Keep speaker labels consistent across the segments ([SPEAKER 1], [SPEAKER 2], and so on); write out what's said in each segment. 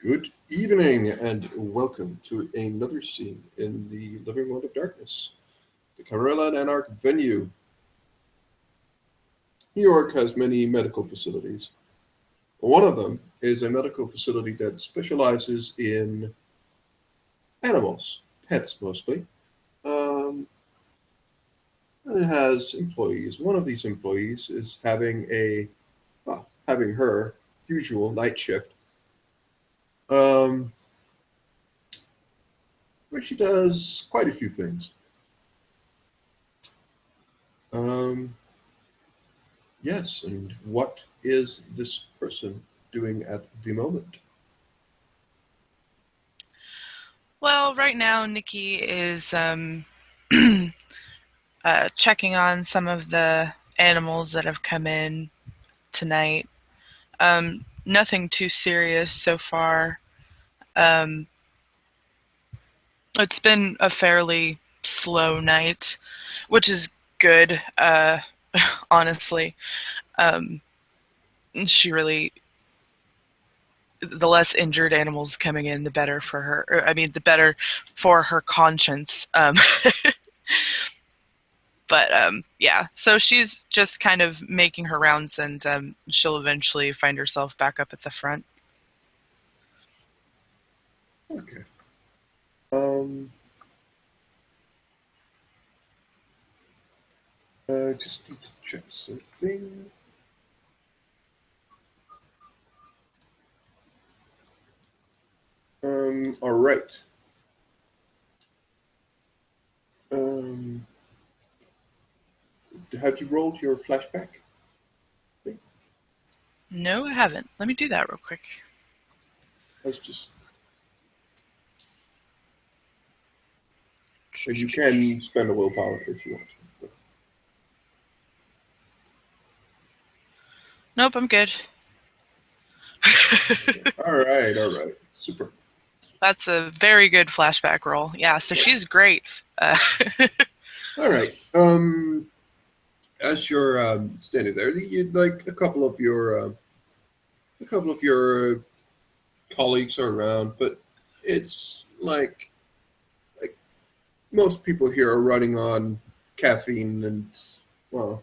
[SPEAKER 1] Good evening and welcome to another scene in the Living World of Darkness, the Camarilla Anarch venue. New York has many medical facilities. One of them is a medical facility that specializes in animals, pets mostly. Um, and it has employees. One of these employees is having her usual night shift, um, where she does quite a few things. Um, Yes, and what is this person doing at the moment?
[SPEAKER 2] Well, right now Nikki is checking on some of the animals that have come in tonight. Nothing too serious so far. Um, it's been a fairly slow night, which is good, honestly. Um, she really, the less injured animals coming in, the better for her. The better for her conscience. But yeah, so she's just kind of making her rounds, and she'll eventually find herself back up at the front.
[SPEAKER 1] Okay. Um, just need to check something. All right. Um, have you rolled your flashback?
[SPEAKER 2] No, I haven't. Let me do that real quick.
[SPEAKER 1] Let's just. And you can spend a willpower if you want to.
[SPEAKER 2] Nope, I'm good.
[SPEAKER 1] All right. Super.
[SPEAKER 2] That's a very good flashback roll. Yeah, so she's great.
[SPEAKER 1] All right. As you're standing there, you like a couple of your colleagues are around, but it's like most people here are running on caffeine, and well,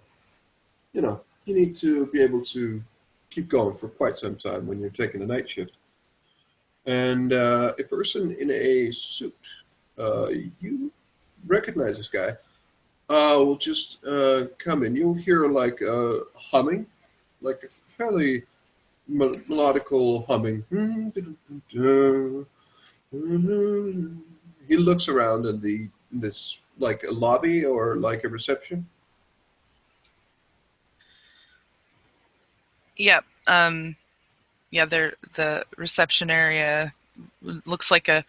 [SPEAKER 1] you need to be able to keep going for quite some time when you're taking a night shift. And a person in a suit, uh, you recognize this guy. Will just come in. You'll hear like humming, like a fairly melodical humming. He looks around in this like a lobby or like a reception.
[SPEAKER 2] Yep. Yeah, the reception area looks like a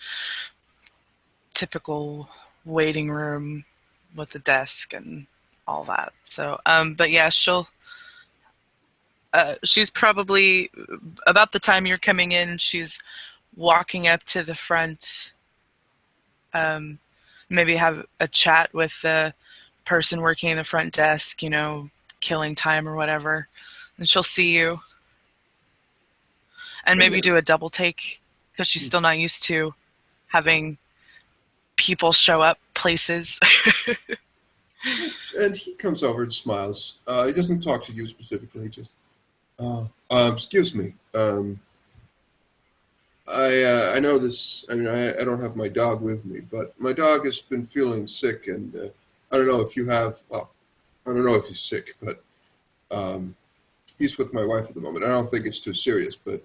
[SPEAKER 2] typical waiting room with a desk and all that. So, but yeah, she's probably about the time you're coming in. She's walking up to the front, um, maybe have a chat with the person working in the front desk, killing time or whatever, and she'll see you and maybe do a double take because she's still not used to having people show up places.
[SPEAKER 1] And he comes over and smiles. He doesn't talk to you specifically. He just, excuse me. I know this. I mean, I don't have my dog with me, but my dog has been feeling sick, and I don't know if you have. Well, I don't know if he's sick, but um, he's with my wife at the moment. I don't think it's too serious, but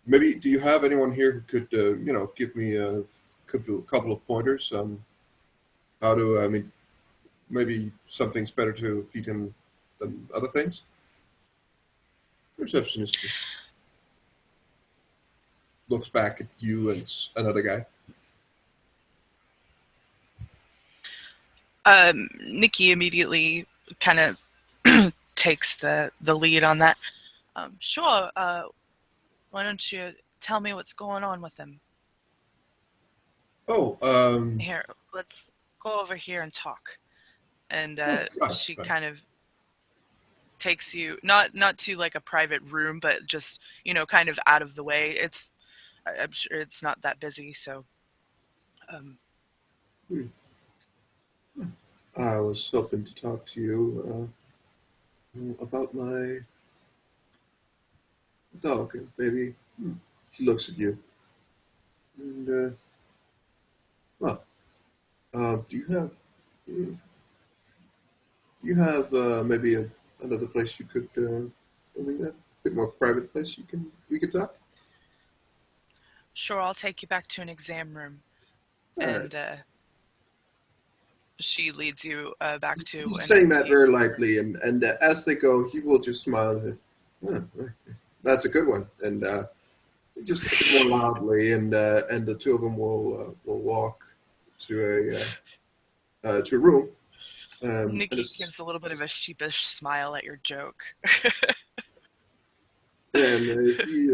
[SPEAKER 1] maybe do you have anyone here who could, give me couple of pointers on how to? I mean, maybe something's better to feed him than other things. Receptionist just looks back at you and another guy.
[SPEAKER 2] Nikki immediately kind of takes the lead on that. Sure. Why don't you tell me what's going on with him?
[SPEAKER 1] Oh,
[SPEAKER 2] Here, let's go over here and talk. And
[SPEAKER 1] right,
[SPEAKER 2] she
[SPEAKER 1] right.
[SPEAKER 2] kind of takes you not to like a private room, but just kind of out of the way. It's I'm sure it's not that busy. So, um,
[SPEAKER 1] Hmm. I was hoping to talk to you about my dog, and maybe he looks at you. And, well, do you have maybe another place you could, I mean, a bit more private place we could talk?
[SPEAKER 2] sure, I'll take you back to an exam room,
[SPEAKER 1] All right.
[SPEAKER 2] and she leads you back to
[SPEAKER 1] He's
[SPEAKER 2] an
[SPEAKER 1] saying that
[SPEAKER 2] empty
[SPEAKER 1] very
[SPEAKER 2] room.
[SPEAKER 1] lightly, and as they go, he will just smile and say, that's a good one. And just a bit more loudly, and the two of them will walk to to a room, and
[SPEAKER 2] Nikki gives a little bit of a sheepish smile at your joke.
[SPEAKER 1] he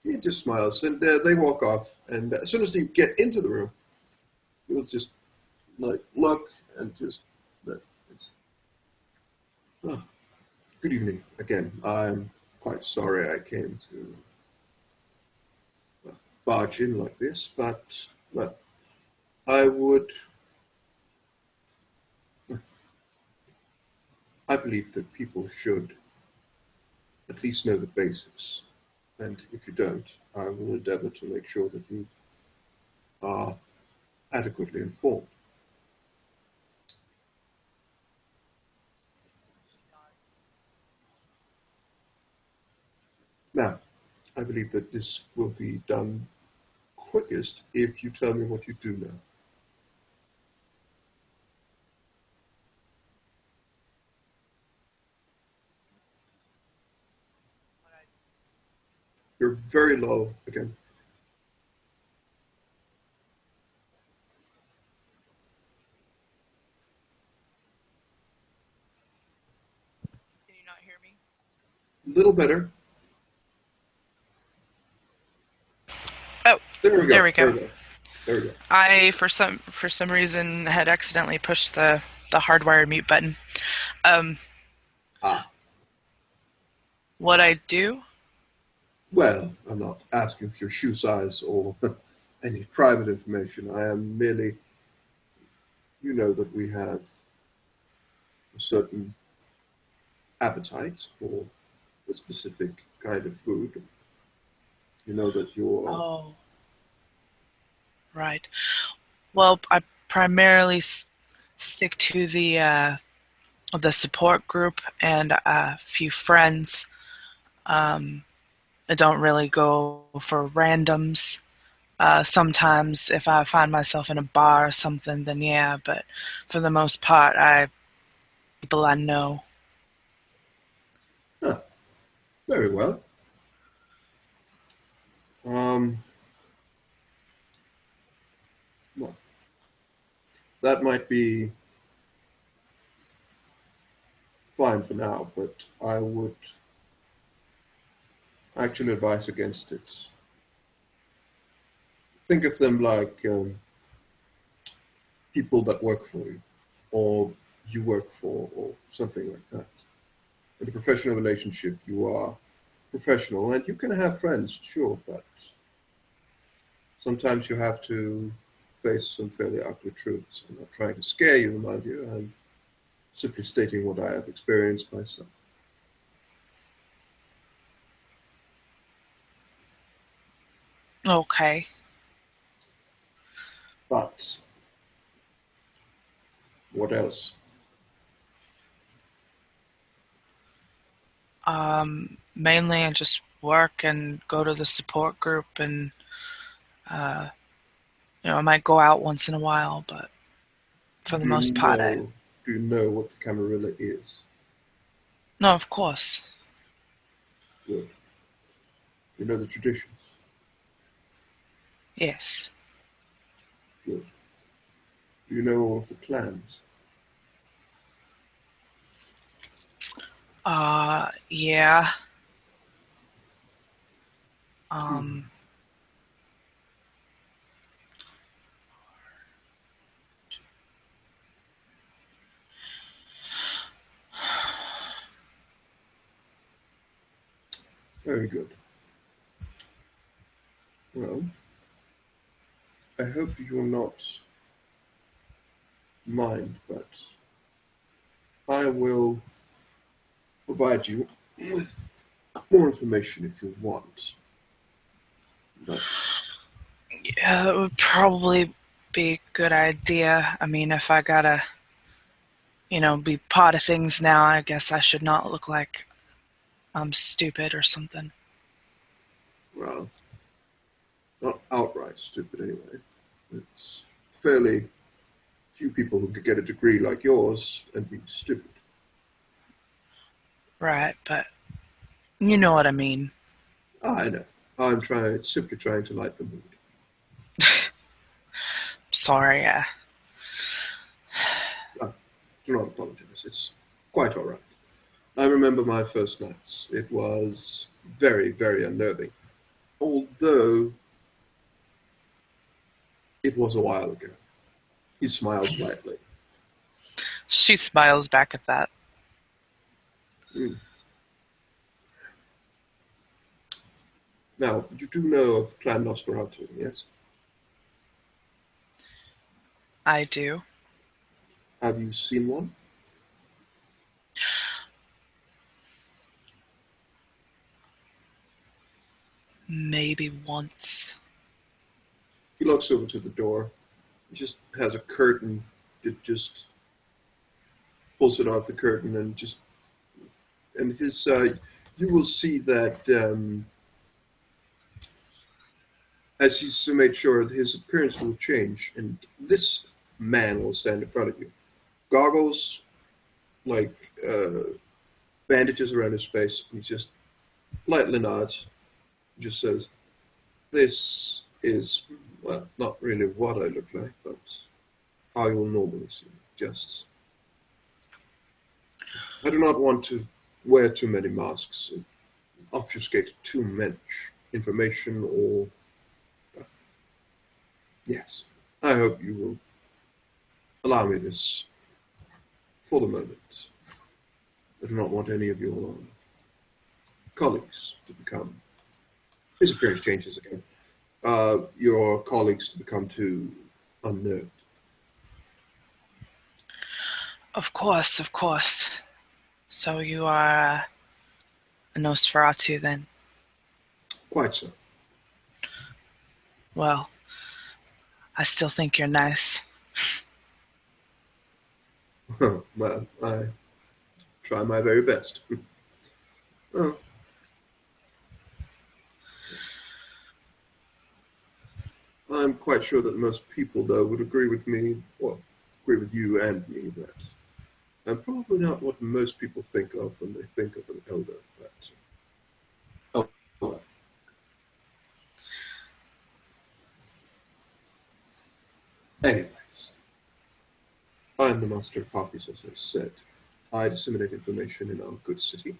[SPEAKER 1] he just smiles, and they walk off. And as soon as you get into the room, you'll just like look and just that. Oh, good evening again. I'm quite sorry I came to barge in like this, but well, I would. I believe that people should at least know the basics. And if you don't, I will endeavor to make sure that you are adequately informed. Now, I believe that this will be done quickest if you tell me what you do know. You're very low again.
[SPEAKER 2] Can you not hear me?
[SPEAKER 1] A little better.
[SPEAKER 2] Oh,
[SPEAKER 1] There we
[SPEAKER 2] there
[SPEAKER 1] go.
[SPEAKER 2] we
[SPEAKER 1] There
[SPEAKER 2] go.
[SPEAKER 1] we go. There we go.
[SPEAKER 2] I for some reason had accidentally pushed the hardwired mute button. Um,
[SPEAKER 1] Ah,
[SPEAKER 2] what I do?
[SPEAKER 1] well, I'm not asking for your shoe size or any private information. I am merely, you know, that we have a certain appetite for a specific kind of food. You know that you're.
[SPEAKER 2] Oh, right. Well, I primarily stick to the support group and a few friends. Um, I don't really go for randoms. Sometimes, if I find myself in a bar or something, then yeah. But for the most part, people I know.
[SPEAKER 1] Huh, very well. Um, well, that might be fine for now, but I would actually advise against it. Think of them like people that work for you, or you work for, or something like that. In a professional relationship, you are professional, and you can have friends, sure, but sometimes you have to face some fairly ugly truths. I'm not trying to scare you, mind you. I'm simply stating what I have experienced myself.
[SPEAKER 2] Okay.
[SPEAKER 1] But what else?
[SPEAKER 2] Mainly, I just work and go to the support group, and uh, I might go out once in a while, but for the
[SPEAKER 1] Do you
[SPEAKER 2] most part, I
[SPEAKER 1] know? Do you know what the Camarilla is?
[SPEAKER 2] no, of course,
[SPEAKER 1] Good. You know the traditions.
[SPEAKER 2] yes.
[SPEAKER 1] Good. Do you know all of the clans?
[SPEAKER 2] Yeah.
[SPEAKER 1] Hmm.
[SPEAKER 2] Um,
[SPEAKER 1] Very good. Well, I hope you will not mind, but I will provide you with more information if you want. But
[SPEAKER 2] Yeah, that would probably be a good idea. I mean, if I gotta, be part of things now, I guess I should not look like I'm stupid or something.
[SPEAKER 1] well, not outright stupid anyway. It's fairly few people who could get a degree like yours and be stupid.
[SPEAKER 2] Right, but you know what I mean.
[SPEAKER 1] I know. Simply trying to light the mood.
[SPEAKER 2] Sorry,
[SPEAKER 1] Ah, do not apologize. It's quite all right. I remember my first nights. It was very, very unnerving. Although it was a while ago. He smiles lightly.
[SPEAKER 2] she smiles back at that.
[SPEAKER 1] Mm. Now, you do know of Clan Nosferatu, yes?
[SPEAKER 2] I do.
[SPEAKER 1] Have you seen one?
[SPEAKER 2] Maybe once.
[SPEAKER 1] He looks over to the door. He just has a curtain. It just pulls it off the curtain and just and his you will see that as he's made sure that his appearance will change, and this man will stand in front of you. Goggles, like bandages around his face. He just lightly nods. Just says, "This is well, not really what I look like, but how you will normally see me. Just I do not want to wear too many masks and obfuscate too much information or yes. I hope you will allow me this for the moment. I do not want any of your colleagues to become his appearance changes again. Your colleagues to become too unnerved.
[SPEAKER 2] Of course, of course. So you are a Nosferatu then?
[SPEAKER 1] Quite so.
[SPEAKER 2] Well, I still think you're nice.
[SPEAKER 1] Well, I try my very best. Oh, I'm quite sure that most people, though, would agree with me, well, agree with you and me, that I'm probably not what most people think of when they think of an elder. But oh, well. Anyways, I'm the master of copies, as I said. I disseminate information in our good city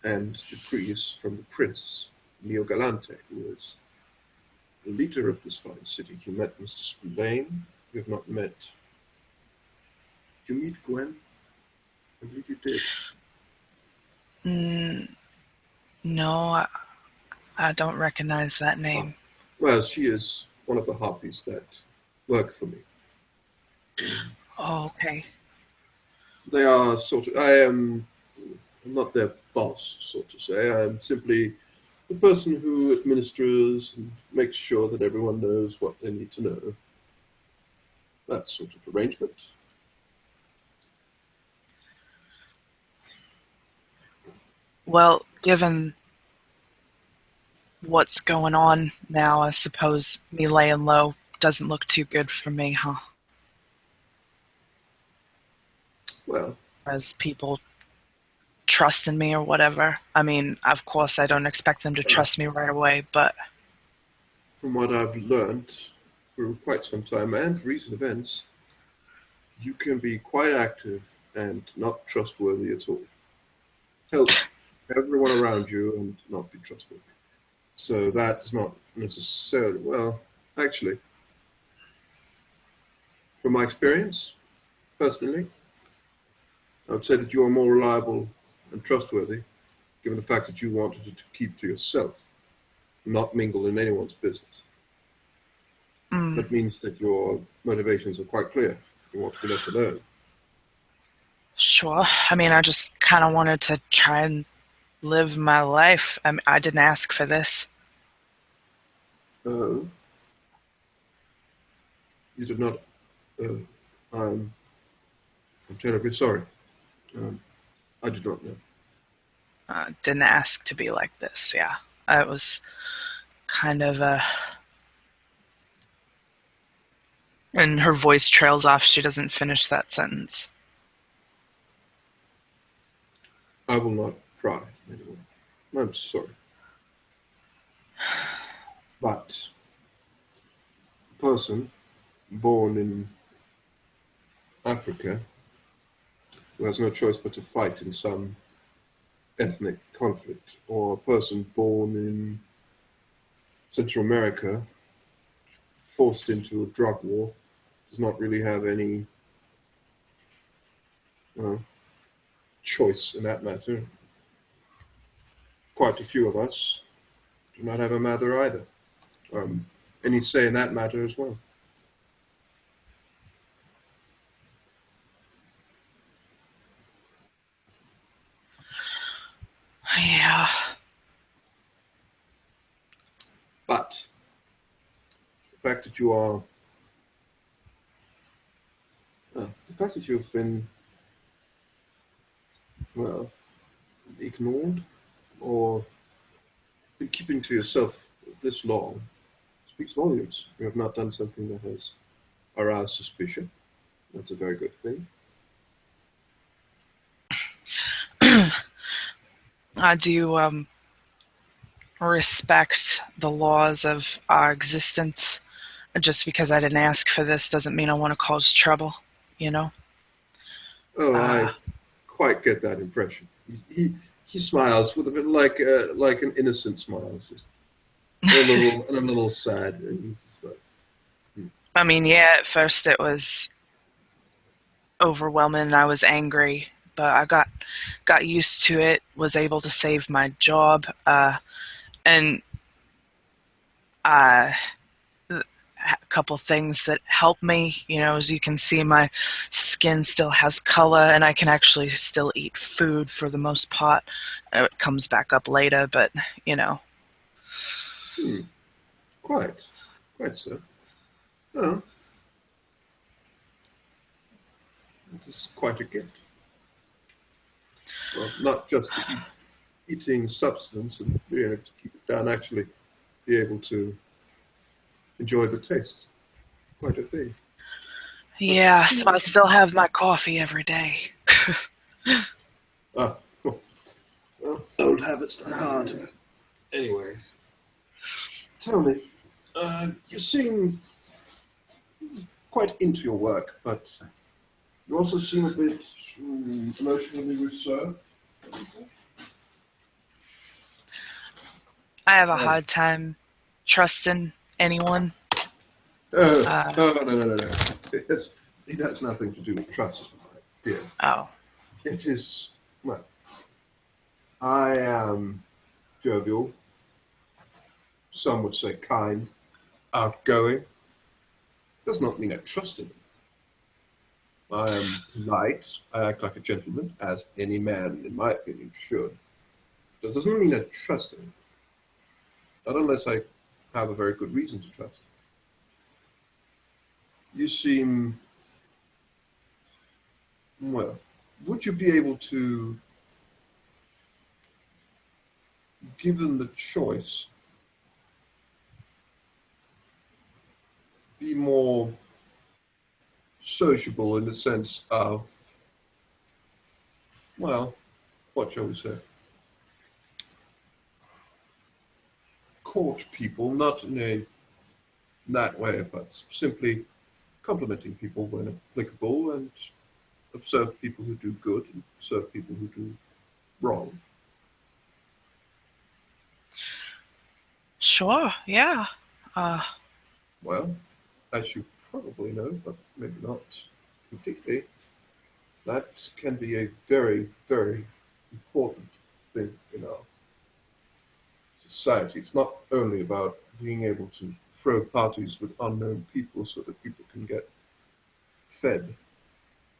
[SPEAKER 1] and decrees from the prince, Neo Galante, who is the leader of this fine city. You met Mr. Spillane. You have not met. Did you meet Gwen? I believe you did.
[SPEAKER 2] Mm, no, I don't recognize that
[SPEAKER 1] Ah,
[SPEAKER 2] name.
[SPEAKER 1] well, she is one of the harpies that work for me.
[SPEAKER 2] Oh, okay.
[SPEAKER 1] They are sort of. I'm not their boss, so to say. I'm simply the person who administers and makes sure that everyone knows what they need to know. That sort of arrangement.
[SPEAKER 2] Well, given what's going on now, I suppose me laying low doesn't look too good for me, huh?
[SPEAKER 1] Well,
[SPEAKER 2] As people trust in me or whatever. I mean, of course, I don't expect them to
[SPEAKER 1] uh,
[SPEAKER 2] trust me right away, but
[SPEAKER 1] from what I've learned through quite some time and recent events, you can be quite active and not trustworthy at all. Help everyone around you and not be trustworthy. So that is not necessarily, well, actually, from my experience, personally, I would say that you are more reliable and trustworthy, given the fact that you wanted it to keep to yourself. not mingle in anyone's business.
[SPEAKER 2] Mm,
[SPEAKER 1] That means that your motivations are quite clear. You want to be left alone.
[SPEAKER 2] sure. I mean, I just kind of wanted to try and live my life. I didn't ask for this.
[SPEAKER 1] Oh, you did not. Uh, I'm, I'm terribly sorry. Um, I did not know.
[SPEAKER 2] Didn't ask to be like this. Yeah, it was kind of a. And her voice trails off. She doesn't finish that sentence.
[SPEAKER 1] I will not try anymore. I'm sorry. But a person born in Africa who has no choice but to fight in some ethnic conflict, or a person born in Central America forced into a drug war, does not really have any uh, choice in that matter. Quite a few of us do not have a matter either. Um, any say in that matter as well.
[SPEAKER 2] Yeah.
[SPEAKER 1] But the fact that you are, the fact that you've been, well, ignored or been keeping to yourself this long speaks volumes. You have not done something that has aroused suspicion. That's a very good thing.
[SPEAKER 2] I do respect the laws of our existence. Just because I didn't ask for this doesn't mean I want to cause trouble, you know?
[SPEAKER 1] Oh,
[SPEAKER 2] Uh,
[SPEAKER 1] I quite get that impression. He smiles with a bit like an innocent smile, it's just a little sad, and he's just like, hmm.
[SPEAKER 2] I mean, yeah, at first it was overwhelming and I was angry, but I got used to it, was able to save my job, and uh, a couple things that help me. You know, as you can see, my skin still has color, and I can actually still eat food for the most part. It comes back up later, but you know,
[SPEAKER 1] Hmm, quite, quite so. Oh, it is quite a gift. Well, not just the eating substance and being able to keep it down, actually be able to enjoy the taste. Quite a thing. But
[SPEAKER 2] yeah. So I still have my coffee every day.
[SPEAKER 1] ah, well, old habits die hard. Anyway, tell me, you seem quite into your work, but you also seem a bit emotionally reserved.
[SPEAKER 2] I have a
[SPEAKER 1] Uh,
[SPEAKER 2] hard time trusting anyone.
[SPEAKER 1] uh,
[SPEAKER 2] Uh,
[SPEAKER 1] no, no, no, no, no. It has nothing to do with trust, my dear.
[SPEAKER 2] oh,
[SPEAKER 1] It is, well, I am jovial, some would say kind, outgoing. Does not mean I trust him. I am polite. I act like a gentleman, as any man, in my opinion, should. That doesn't mean I trust him. Not unless I have a very good reason to trust him. You seem, well, would you be able to, given the choice, be more sociable in the sense of, well, what shall we say? Court people, not in that way, but simply complimenting people when applicable and observe people who do good and observe people who do wrong.
[SPEAKER 2] sure, yeah. Uh,
[SPEAKER 1] Well, as you probably know, but maybe not completely, that can be a very, very important thing in our society. It's not only about being able to throw parties with unknown people so that people can get fed.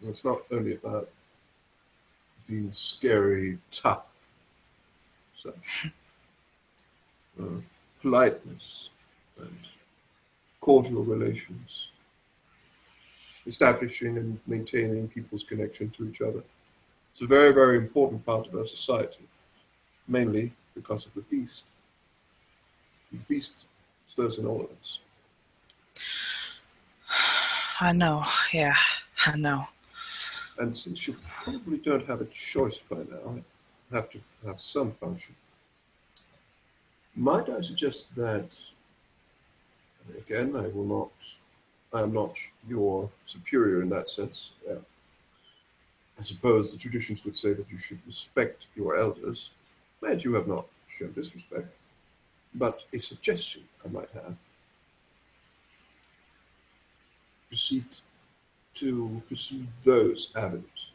[SPEAKER 1] It's not only about being scary, tough. So, uh, politeness and cordial relations, establishing and maintaining people's connection to each other. It's a very, very important part of our society, mainly because of the beast. The beast stirs in all of us.
[SPEAKER 2] I know, yeah, I know.
[SPEAKER 1] And since you probably don't have a choice by now, I have to have some function. Might I suggest that, again, I am not your superior in that sense. I suppose the traditions would say that you should respect your elders, and you have not shown disrespect. But a suggestion I might have, proceed to pursue those avenues.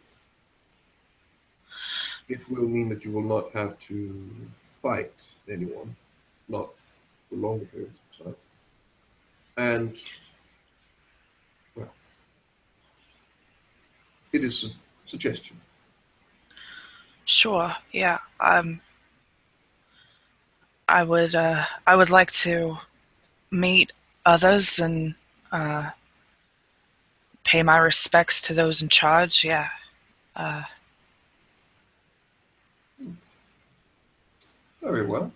[SPEAKER 1] It will mean that you will not have to fight anyone, not for longer periods of time. And, well, it is a suggestion.
[SPEAKER 2] Sure, yeah. I would like to meet others and uh, pay my respects to those in charge. Yeah. Uh,
[SPEAKER 1] Very well.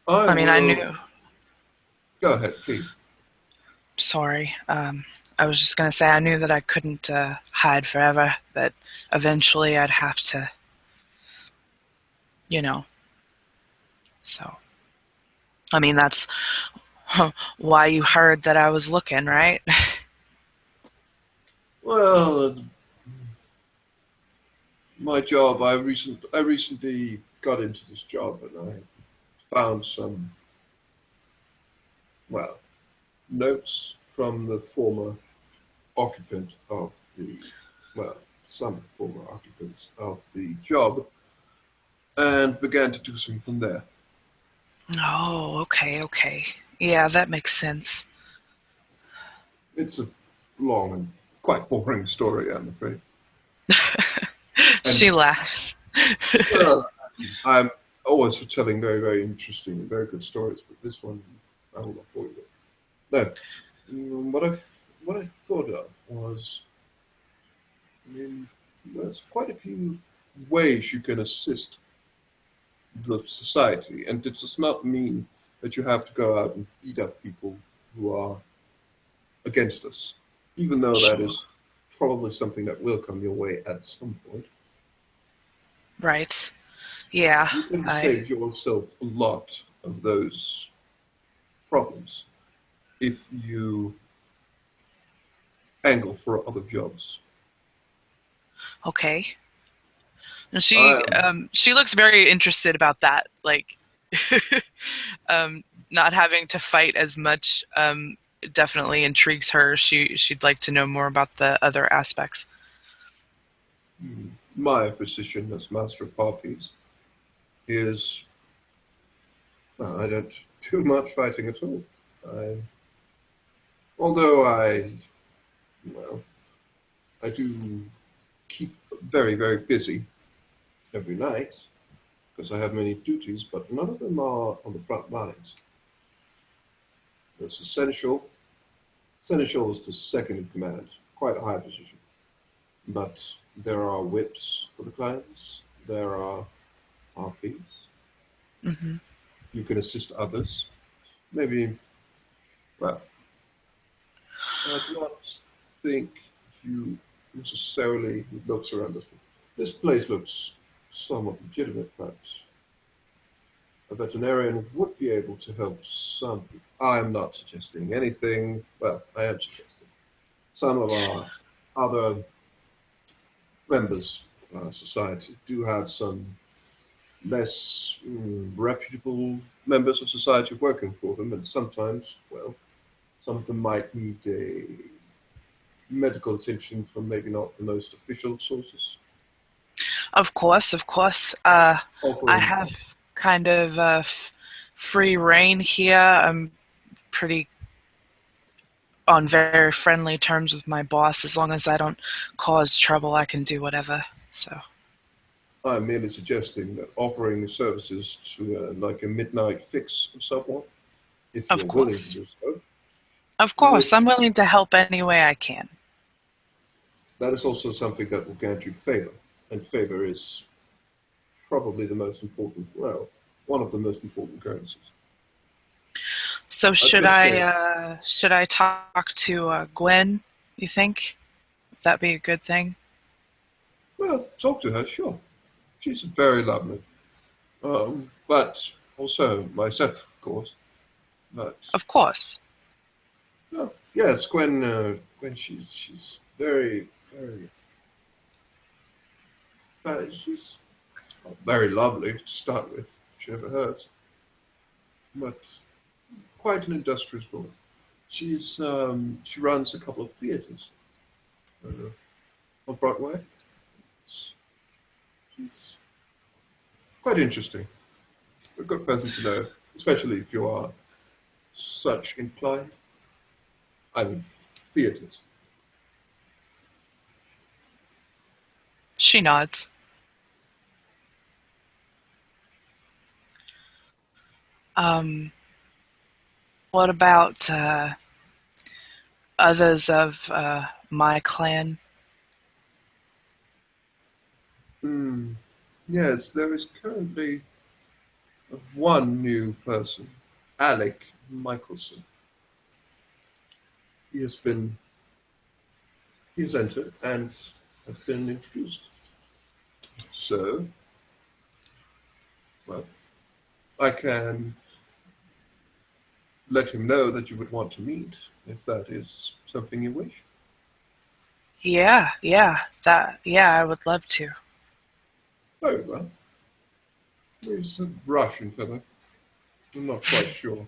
[SPEAKER 1] I
[SPEAKER 2] I mean, I
[SPEAKER 1] will.
[SPEAKER 2] knew.
[SPEAKER 1] Go ahead, please.
[SPEAKER 2] Sorry. I was just gonna say I knew that I couldn't hide forever. That eventually I'd have to, you know. So, I mean, that's why you heard that I was looking, right?
[SPEAKER 1] Well, my job. I recently got into this job, and I found some, well, notes from the former occupant of the, well, some former occupants of the job, and began to do something from there.
[SPEAKER 2] Oh, okay, okay. Yeah, that makes sense.
[SPEAKER 1] It's a long and quite boring story, I'm afraid. And
[SPEAKER 2] She laughs.
[SPEAKER 1] well, I'm always for telling very, very interesting and very good stories, but this one I will not bore you with. No, what I thought of was, I mean, there's quite a few ways you can assist the society, and it does not mean that you have to go out and beat up people who are against us, even though that
[SPEAKER 2] Sure.
[SPEAKER 1] is probably something that will come your way at some point.
[SPEAKER 2] Right. Yeah,
[SPEAKER 1] You can
[SPEAKER 2] I
[SPEAKER 1] save yourself a lot of those problems if you angle for other jobs.
[SPEAKER 2] okay. And
[SPEAKER 1] Um,
[SPEAKER 2] she looks very interested about that, like not having to fight as much definitely intrigues her. She'd like to know more about the other aspects.
[SPEAKER 1] my position as master of harpies is, well, I don't do much fighting at all. I, although well, I do keep very, very busy every night because I have many duties, but none of them are on the front lines. It's essential. Seneschal is the second in command, quite a high position. But there are whips for the clients. There are RPs.
[SPEAKER 2] Hmm.
[SPEAKER 1] You can assist others. Maybe, well, I do not think you necessarily looks around this. This place looks somewhat legitimate, but a veterinarian would be able to help some people. I'm not suggesting anything. Well, I am suggesting some of our other members of our society do have some less reputable members of society working for them, and sometimes, well, some of them might need a medical attention from maybe not the most official sources,
[SPEAKER 2] Of course, of course. I
[SPEAKER 1] offering.
[SPEAKER 2] have kind of free reign here. I'm pretty on very friendly terms with my boss. As long as I don't cause trouble, I can do whatever. So,
[SPEAKER 1] I'm merely suggesting that offering services to like a midnight fix of someone, if
[SPEAKER 2] of
[SPEAKER 1] you're willing to
[SPEAKER 2] course.
[SPEAKER 1] do so,
[SPEAKER 2] Of course,
[SPEAKER 1] would
[SPEAKER 2] I'm willing to help any way I can.
[SPEAKER 1] that is also something that will grant you favor, and favor is probably the most important. Well, one of the most important currencies.
[SPEAKER 2] So
[SPEAKER 1] At
[SPEAKER 2] should
[SPEAKER 1] this
[SPEAKER 2] I
[SPEAKER 1] stage,
[SPEAKER 2] should I talk to Gwen? You think would that be a good thing?
[SPEAKER 1] well, talk to her, sure. She's very lovely. But also myself, of course. But
[SPEAKER 2] Of course.
[SPEAKER 1] yes, Gwen. Gwen, she's very, very. She's not very lovely to start with. If she ever hurts, but quite an industrious woman. She runs a couple of theaters on Broadway. She's quite interesting. A good person to know, especially if you are such inclined. I mean, theaters.
[SPEAKER 2] She nods. Um, what about others of my clan?
[SPEAKER 1] Hmm. Yes, there is currently one new person, Alec Michelson. He has been he has entered and has been introduced. So, well, I can let him know that you would want to meet if that is something you wish.
[SPEAKER 2] Yeah, I would love to.
[SPEAKER 1] Very well. He's a Russian fellow. I'm not quite sure.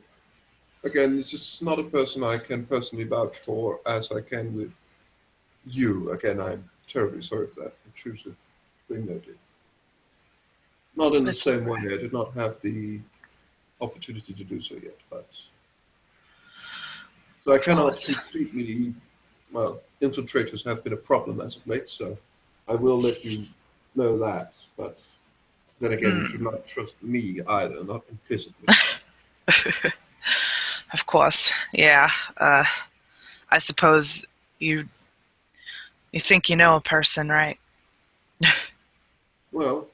[SPEAKER 1] Again, this is not a person I can personally vouch for as I can with you. Again, I'm terribly sorry for that intrusive thing they did. Not in the
[SPEAKER 2] It's
[SPEAKER 1] same way. I did not have the opportunity to do so yet, but so I
[SPEAKER 2] of
[SPEAKER 1] cannot
[SPEAKER 2] course.
[SPEAKER 1] completely. Well, infiltrators have been a problem as of late, so I will let you know that. But then again, you should
[SPEAKER 2] Mm,
[SPEAKER 1] not trust me either, not implicitly.
[SPEAKER 2] of course. Yeah. Uh, I suppose you you think you know a person, right?
[SPEAKER 1] Well,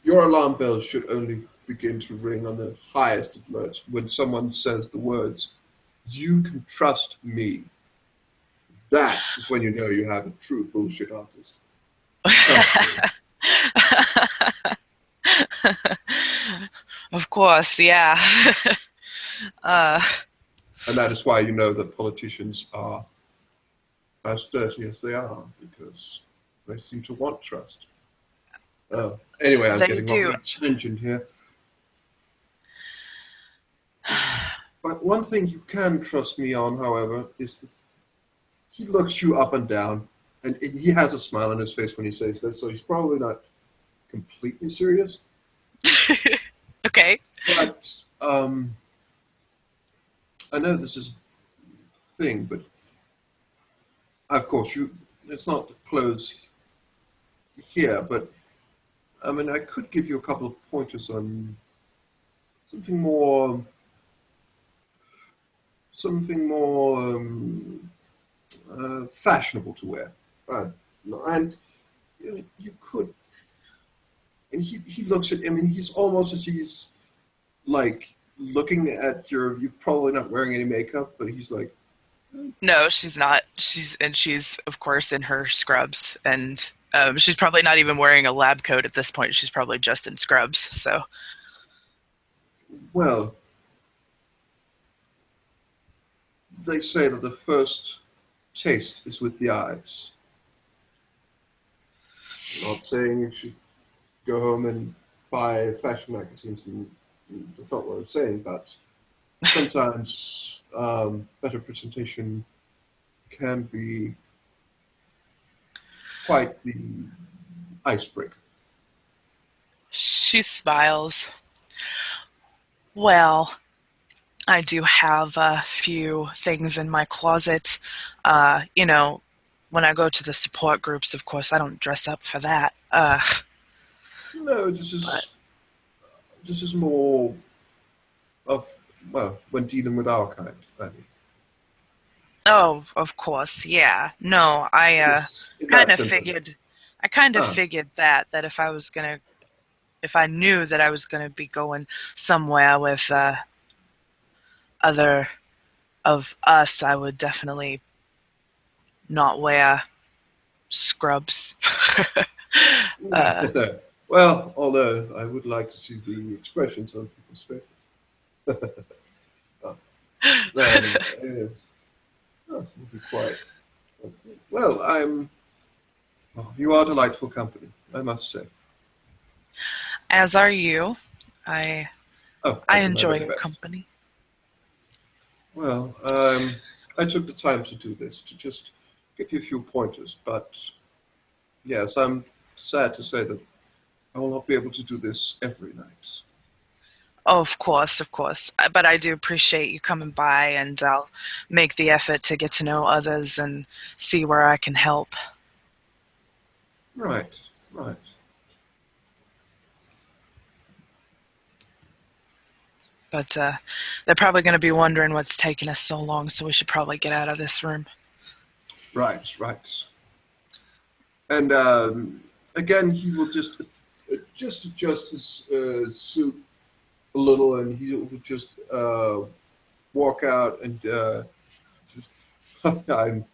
[SPEAKER 1] your alarm bells should only begin to ring on the highest of notes when someone says the words, "You can trust me." That is when you know you have a true bullshit artist. Trust me.
[SPEAKER 2] Of course, yeah. uh,
[SPEAKER 1] And that is why you know that politicians are as dirty as they are, because they seem to want trust. Anyway, I'm
[SPEAKER 2] they
[SPEAKER 1] getting off on
[SPEAKER 2] do.
[SPEAKER 1] a tangent here. But one thing you can trust me on, however, is that he looks you up and down, and he has a smile on his face when he says this, so he's probably not completely serious.
[SPEAKER 2] Okay.
[SPEAKER 1] But I know this is a thing, but of course, it's not the clothes here, but I mean, I could give you a couple of pointers on something more, something more fashionable to wear. Uh, and you could, and he looks at, I mean, he's almost as he's like looking at your, you're probably not wearing any makeup, but he's like,
[SPEAKER 2] No, she's not. She's of course in her scrubs, and she's probably not even wearing a lab coat at this point. She's probably just in scrubs. So
[SPEAKER 1] well, they say that the first taste is with the eyes. I'm not saying you should go home and buy fashion magazines, and that's not what I'm saying, but sometimes better presentation can be quite the icebreaker.
[SPEAKER 2] she smiles. Well, I do have a few things in my closet. You know, when I go to the support groups, of course, I don't dress up for that.
[SPEAKER 1] No,
[SPEAKER 2] But
[SPEAKER 1] this is more of, well, when dealing with our kind. I mean,
[SPEAKER 2] oh, of course, yeah. No,
[SPEAKER 1] just in
[SPEAKER 2] kind
[SPEAKER 1] that
[SPEAKER 2] of
[SPEAKER 1] sense, I mean.
[SPEAKER 2] figured. I kind of
[SPEAKER 1] Ah,
[SPEAKER 2] figured that if I knew that I was gonna be going somewhere with other of us, I would definitely not wear scrubs. uh,
[SPEAKER 1] well, although I would like to see the expressions on people's faces. Oh, no, it's, oh, it would be quite. Well, oh, you are delightful company, I must say.
[SPEAKER 2] as are you. I
[SPEAKER 1] Oh, I
[SPEAKER 2] I
[SPEAKER 1] do my
[SPEAKER 2] enjoy
[SPEAKER 1] very
[SPEAKER 2] your
[SPEAKER 1] best.
[SPEAKER 2] company.
[SPEAKER 1] Well, I took the time to do this to just give you a few pointers, but yes, I'm sad to say that I will not be able to do this every night.
[SPEAKER 2] Oh, of course, of course. But I do appreciate you coming by, and I'll make the effort to get to know others and see where I can help.
[SPEAKER 1] Right, right.
[SPEAKER 2] But they're probably going to be wondering what's taking us so long, so we should probably get out of this room.
[SPEAKER 1] Right, right. And again, he will just adjust his suit a little, and he will just walk out. And just, I'm,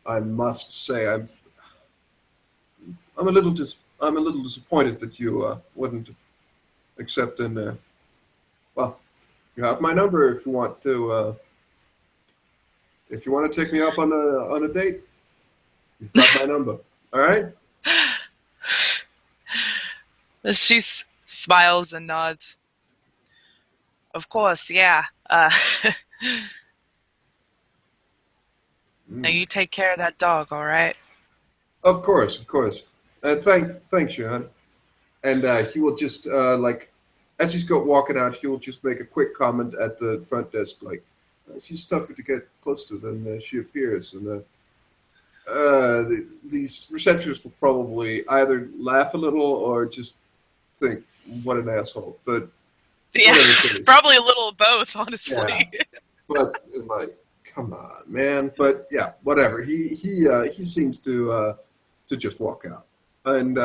[SPEAKER 1] I must say, I'm a little disappointed that you wouldn't accept. And well, you have my number if you want to take me up on a date. You've got my number. All right.
[SPEAKER 2] She smiles and nods. Of course, yeah. Now
[SPEAKER 1] Mm.
[SPEAKER 2] you take care of that dog, all right?
[SPEAKER 1] Of course, of course. Thanks, Johan. And he will just as he's got walking out, he will just make a quick comment at the front desk, like, "She's tougher to get close to than she appears." And these receptionists will probably either laugh a little or just think, "What an asshole." But
[SPEAKER 2] Yeah,
[SPEAKER 1] whatever the case,
[SPEAKER 2] probably a little of both,
[SPEAKER 1] yeah.
[SPEAKER 2] honestly.
[SPEAKER 1] But like, come on, man. But yeah, whatever. He seems to just walk out, and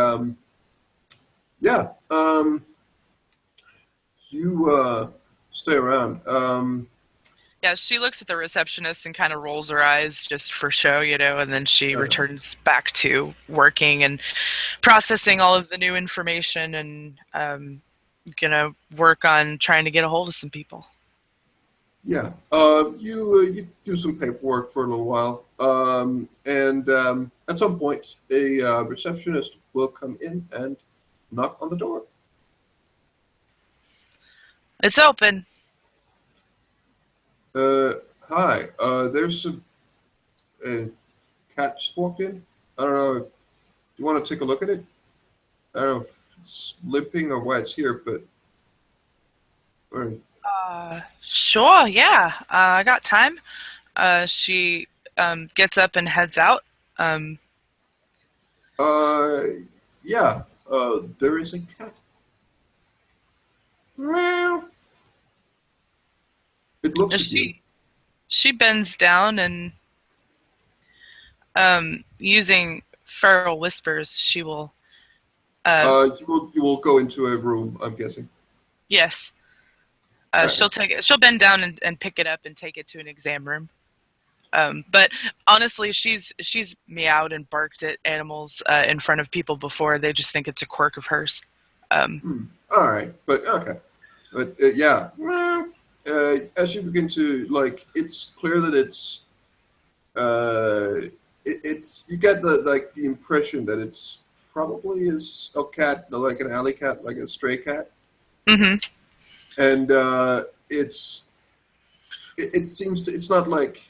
[SPEAKER 1] yeah. You stay around.
[SPEAKER 2] Yeah, she looks at the receptionist and kind of rolls her eyes just for show, and then she
[SPEAKER 1] Uh,
[SPEAKER 2] returns back to working and processing all of the new information and gonna work on trying to get a hold of some people.
[SPEAKER 1] yeah. You do some paperwork for a little while, and at some point, a receptionist will come in and knock on the door.
[SPEAKER 2] It's open.
[SPEAKER 1] Hi. There's a cat just walked in. I don't know. Do you want to take a look at it? I don't know if it's limping or why it's here, but or,
[SPEAKER 2] Sure, yeah. I got time. She gets up and heads out. Um,
[SPEAKER 1] uh, yeah. There is a cat. Meow. It looks at you.
[SPEAKER 2] she bends down and using feral whispers, she will. Uh,
[SPEAKER 1] You will go into a room, I'm guessing.
[SPEAKER 2] yes,
[SPEAKER 1] Right.
[SPEAKER 2] she'll take it. She'll bend down and pick it up and take it to an exam room. But honestly, she's meowed and barked at animals in front of people before. They just think it's a quirk of hers. Um,
[SPEAKER 1] Hmm. All right, but okay, but yeah. Well, as you begin to like, it's clear that it's you get the impression that it's probably is a cat, like an alley cat, like a stray cat,
[SPEAKER 2] hmm
[SPEAKER 1] and it seems to it's not like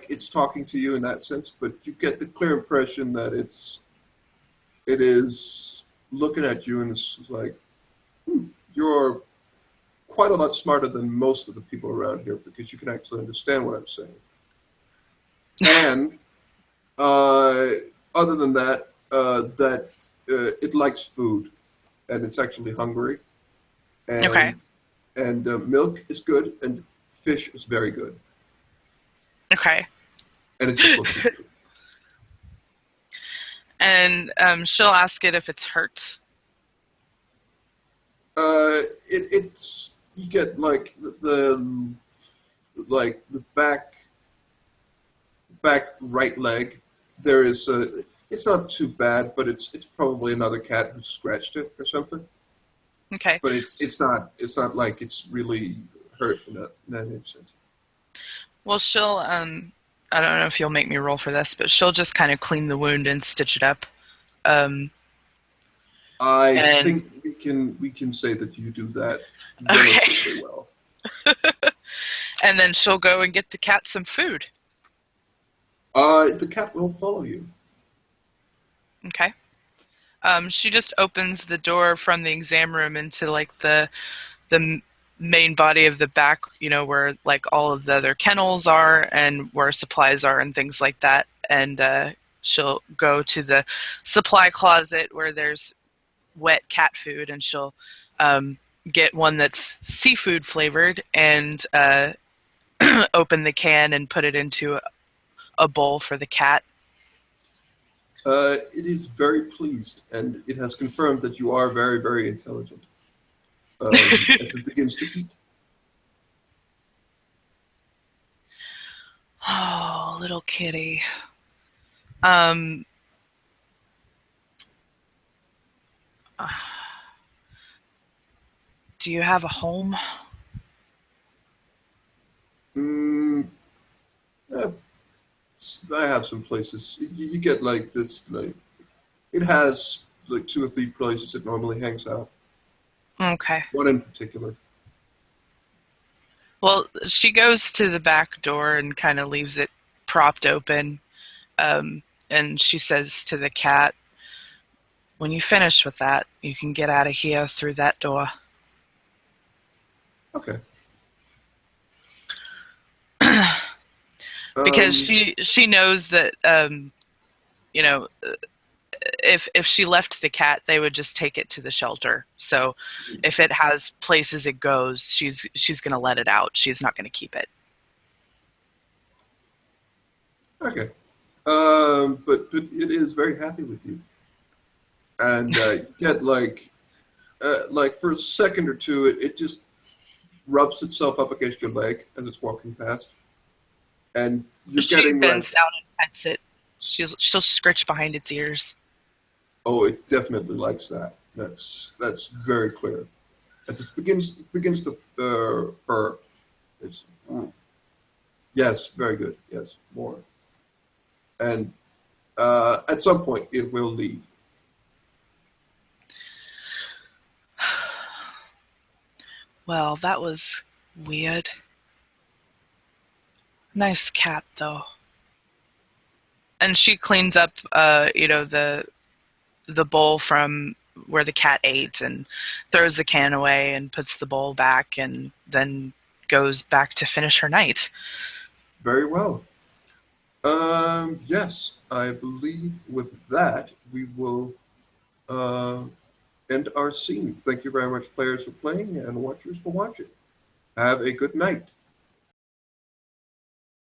[SPEAKER 1] it's talking to you in that sense, but you get the clear impression that it is looking at you and it's like, you're quite a lot smarter than most of the people around here because you can actually understand what I'm saying. And uh, other than that, it likes food and it's actually hungry.
[SPEAKER 2] Okay.
[SPEAKER 1] And milk is good and fish is very good.
[SPEAKER 2] Okay.
[SPEAKER 1] And it just looks at you.
[SPEAKER 2] And she'll ask it if it's hurt.
[SPEAKER 1] It's you get like the back right leg. There is a. It's not too bad, but it's probably another cat who scratched it or something.
[SPEAKER 2] Okay.
[SPEAKER 1] But it's not like it's really hurt in that instance.
[SPEAKER 2] Well, she'll I don't know if you'll make me roll for this, but she'll just kind of clean the wound and stitch it up. Um,
[SPEAKER 1] I
[SPEAKER 2] and
[SPEAKER 1] think we can say that you do that
[SPEAKER 2] okay.
[SPEAKER 1] relatively well.
[SPEAKER 2] And then she'll go and get the cat some food.
[SPEAKER 1] The cat will follow you.
[SPEAKER 2] Okay. She just opens the door from the exam room into like the main body of the back, where like all of the other kennels are and where supplies are and things like that. And she'll go to the supply closet where there's wet cat food, and she'll get one that's seafood flavored and open the can and put it into a bowl for the cat.
[SPEAKER 1] It is very pleased, and it has confirmed that you are very, very intelligent. As it begins to eat.
[SPEAKER 2] Oh, little kitty. Um, do you have a home?
[SPEAKER 1] Mm, yeah, I have some places. You get like this, like it has like 2 or 3 places it normally hangs out.
[SPEAKER 2] Okay.
[SPEAKER 1] One in particular.
[SPEAKER 2] Well, she goes to the back door and kind of leaves it propped open. And she says to the cat, when you finish with that, you can get out of here through that door.
[SPEAKER 1] Okay.
[SPEAKER 2] Because she knows that, you know, if she left the cat, they would just take it to the shelter. So if it has places it goes, she's going to let it out. She's not going to keep it.
[SPEAKER 1] Okay. But it is very happy with you, and you get like for a second or two, it just rubs itself up against your leg as it's walking past, and you're
[SPEAKER 2] She
[SPEAKER 1] getting
[SPEAKER 2] bends
[SPEAKER 1] like,
[SPEAKER 2] down and pets it. She'll scritch behind its ears.
[SPEAKER 1] oh, it definitely likes that. That's very clear. As it begins to purr, it's yes, very good. Yes, more. And at some point, it will leave.
[SPEAKER 2] Well, that was weird. Nice cat, though. And she cleans up, the bowl from where the cat ate and throws the can away and puts the bowl back and then goes back to finish her night.
[SPEAKER 1] Very well. Yes, I believe with that we will uh, end our scene. Thank you very much, players, for playing, and watchers for watching. Have a good night.